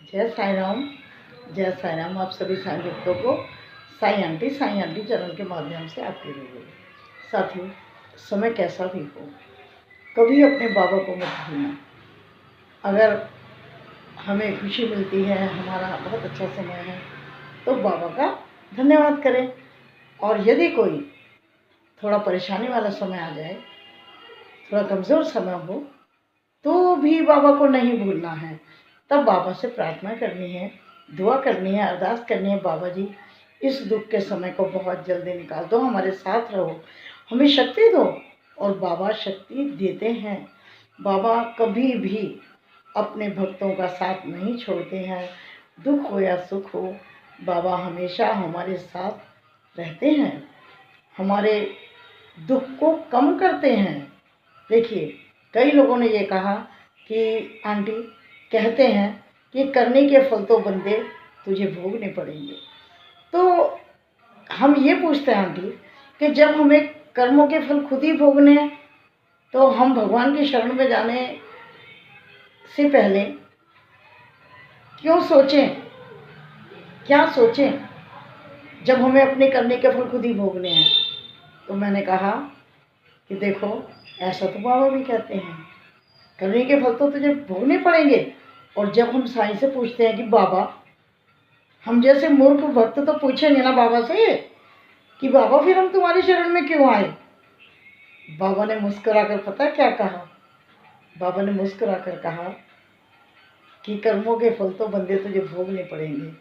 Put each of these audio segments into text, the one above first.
जय साई राम। जय साई राम। आप सभी साई भक्तों को साई आंटी चैनल के माध्यम से आपके लिए। साथियों, समय कैसा भी हो, कभी अपने बाबा को मत भूलना। अगर हमें खुशी मिलती है, हमारा बहुत अच्छा समय है, तो बाबा का धन्यवाद करें। और यदि कोई थोड़ा परेशानी वाला समय आ जाए, थोड़ा कमज़ोर समय हो, तो भी बाबा को नहीं भूलना है। तब बाबा से प्रार्थना करनी है, दुआ करनी है, अरदास करनी है, बाबा जी इस दुख के समय को बहुत जल्दी निकाल दो, हमारे साथ रहो, हमें शक्ति दो। और बाबा शक्ति देते हैं। बाबा कभी भी अपने भक्तों का साथ नहीं छोड़ते हैं। दुख हो या सुख हो, बाबा हमेशा हमारे साथ रहते हैं, हमारे दुख को कम करते हैं। देखिए, कई लोगों ने ये कहा कि आंटी कहते हैं कि करने के फल तो बंदे तुझे भोगने पड़ेंगे। तो हम ये पूछते हैं आंटी कि जब हमें कर्मों के फल खुद ही भोगने हैं, तो हम भगवान की शरण में जाने से पहले क्यों सोचें, क्या सोचें, जब हमें अपने करने के फल खुद ही भोगने हैं। तो मैंने कहा कि देखो, ऐसा तो बाबा भी कहते हैं, करने के फल तो तुझे भोगने पड़ेंगे। और जब हम साईं से पूछते हैं कि बाबा, हम जैसे मूर्ख भक्त तो पूछेंगे ना बाबा से कि बाबा फिर हम तुम्हारी शरण में क्यों आए। बाबा ने मुस्कुराकर पता क्या कहा? बाबा ने मुस्कुराकर कहा कि कर्मों के फल तो बंदे तुझे भोगने पड़ेंगे,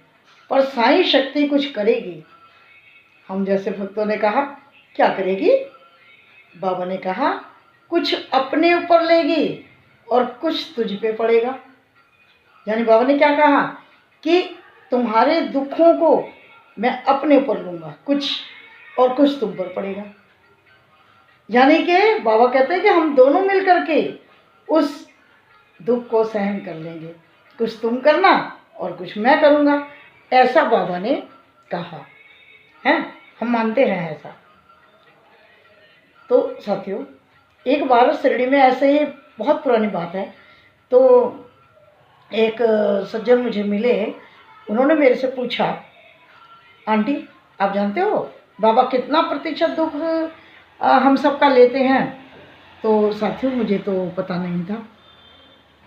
पर साईं शक्ति कुछ करेगी। हम जैसे भक्तों ने कहा, क्या करेगी? बाबा ने कहा, कुछ अपने ऊपर लेगी और कुछ तुझ पे पड़ेगा। यानी बाबा ने क्या कहा कि तुम्हारे दुखों को मैं अपने ऊपर लूँगा कुछ, और कुछ तुम पर पड़ेगा। यानी कि बाबा कहते हैं कि हम दोनों मिल करके उस दुख को सहन कर लेंगे, कुछ तुम करना और कुछ मैं करूँगा। ऐसा बाबा ने कहा है, हम मानते हैं ऐसा। तो साथियों, एक बार शिरडी में ऐसे ही, बहुत पुरानी बात है, तो एक सज्जन मुझे मिले। उन्होंने मेरे से पूछा, आंटी आप जानते हो बाबा कितना प्रतिशत दुख हम सबका लेते हैं? तो साथियों, मुझे तो पता नहीं था।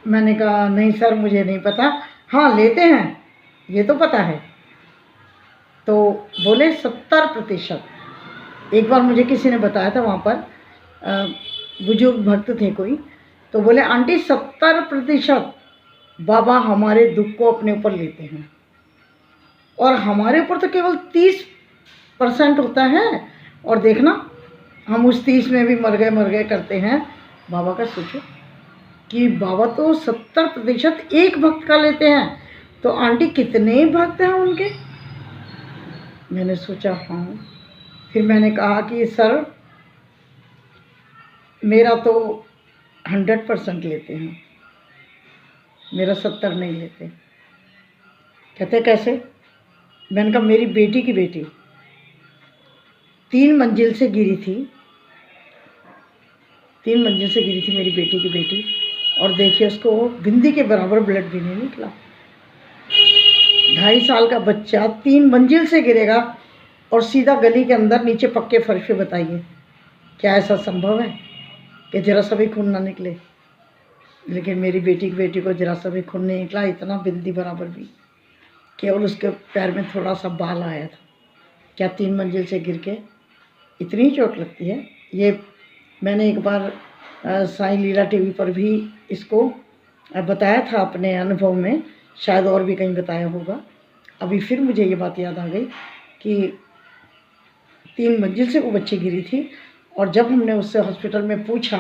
मैंने कहा, नहीं सर, मुझे नहीं पता। हाँ, लेते हैं, ये तो पता है। तो बोले 70%। एक बार मुझे किसी ने बताया था, वहाँ पर बुजुर्ग भक्त थे कोई, तो बोले आंटी 70% बाबा हमारे दुख को अपने ऊपर लेते हैं, और हमारे ऊपर तो केवल 30% होता है। और देखना, हम उस 30 में भी मर गए करते हैं। बाबा का सोचो कि बाबा तो 70% एक भक्त का लेते हैं, तो आंटी कितने भक्त हैं उनके? मैंने सोचा हाँ। फिर मैंने कहा कि सर, मेरा तो 100% लेते हैं, मेरा 70 नहीं लेते। कहते कैसे? मैंने कहा, मेरी बेटी की बेटी 3 मंजिल से गिरी थी, 3 मंजिल से गिरी थी मेरी बेटी की बेटी, और देखिए उसको बिंदी के बराबर ब्लड भी नहीं निकला। 2.5 साल का बच्चा 3 मंजिल से गिरेगा और सीधा गली के अंदर नीचे पक्के फर्श पे। बताइए, क्या ऐसा संभव है कि जरा सा भी खून ना निकले? लेकिन मेरी बेटी की बेटी को जरा सा भी खून नहीं निकला, इतना बिंदी बराबर भी, केवल उसके पैर में थोड़ा सा बाल आया था। क्या 3 मंजिल से गिर के इतनी चोट लगती है? ये मैंने एक बार साईं लीला टीवी पर भी इसको बताया था अपने अनुभव में, शायद और भी कहीं बताया होगा। अभी फिर मुझे ये बात याद आ गई कि 3 मंजिल से वो बच्ची गिरी थी, और जब हमने उससे हॉस्पिटल में पूछा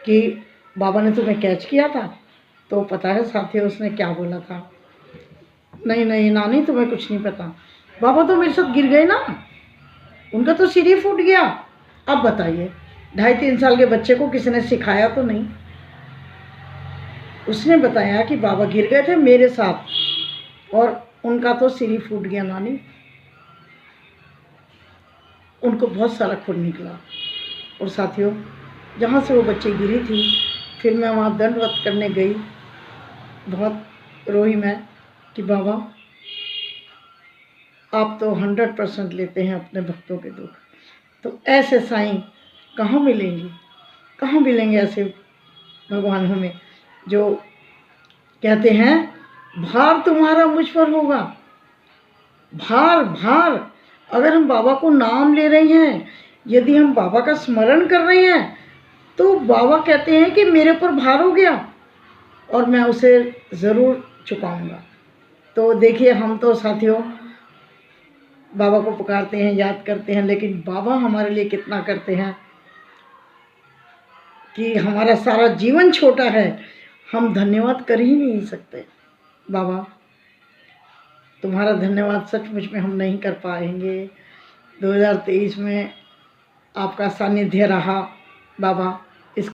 कि बाबा ने तुम्हें कैच किया था, तो पता है साथियों उसने क्या बोला था? नहीं नहीं नानी, तुम्हें कुछ नहीं पता, बाबा तो मेरे साथ गिर गए ना, उनका तो सिर ही फूट गया। अब बताइए, 2.5-3 साल के बच्चे को किसी ने सिखाया तो नहीं। उसने बताया कि बाबा गिर गए थे मेरे साथ, और उनका तो सिर ही फूट गया नानी, उनको बहुत सारा खून निकला। और साथियों, जहाँ से वो बच्ची गिरी थी, फिर मैं वहाँ दंडवत करने गई, बहुत रोई मैं। कि बाबा आप तो 100% लेते हैं अपने भक्तों के दुख, तो ऐसे साईं कहाँ मिलेंगे, कहाँ मिलेंगे ऐसे भगवान हमें जो कहते हैं भार तुम्हारा मुझ पर होगा। भार भार, अगर हम बाबा को नाम ले रहे हैं, यदि हम बाबा का स्मरण कर रहे हैं, तो बाबा कहते हैं कि मेरे पर भार हो गया और मैं उसे ज़रूर चुकाऊंगा। तो देखिए, हम तो साथियों बाबा को पुकारते हैं, याद करते हैं, लेकिन बाबा हमारे लिए कितना करते हैं कि हमारा सारा जीवन छोटा है, हम धन्यवाद कर ही नहीं सकते। बाबा तुम्हारा धन्यवाद सचमुच में हम नहीं कर पाएंगे। 2023 में आपका सानिध्य रहा बाबा,